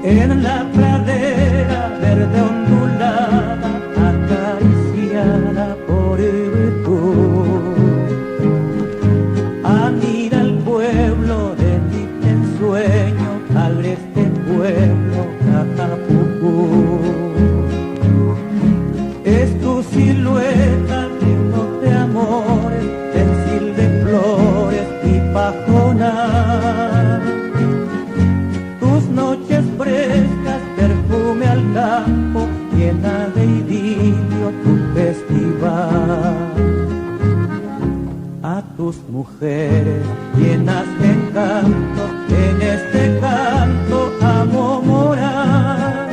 En la pradera verde ondulada, acariciada por el tú, anida el pueblo de mi ensueño, agreste pueblo, Catapucú. Es tu silueta lleno de amores, pensil de flores y pajonal. Tus noches frescas, perfume al campo, llena de idilio tu festival. A tus mujeres llenas de encanto, en este canto amo morar.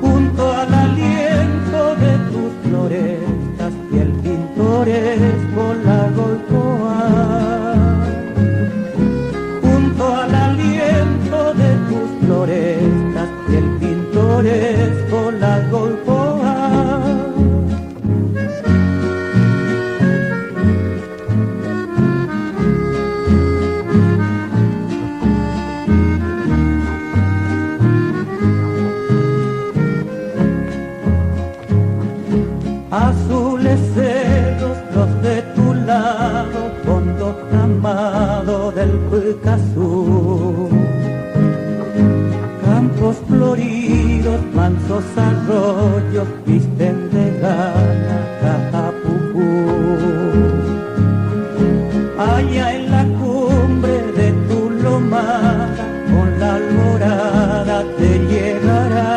Junto al aliento de tus florestas y el pintoresco lago Coa. Junto al aliento de tus florestas y el pintoresco lago Coa. Azules celos los de tu lado, fondo amado del Pucazú. Campos floridos, mansos arroyos, visten de gana Catapucú. Allá en la cumbre de tu lomada, con la alborada te llegará.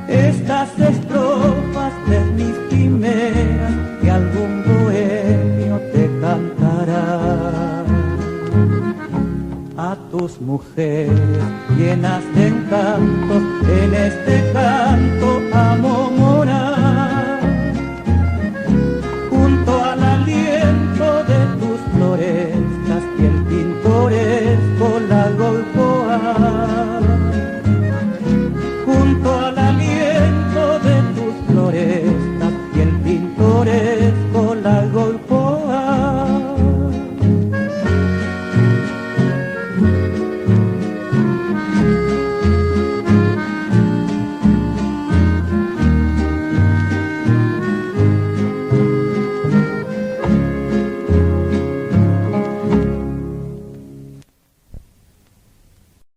Estas estrofas de mis quimeras que algún bohemio te cantará. A tus mujeres llenas de encanto, en este canto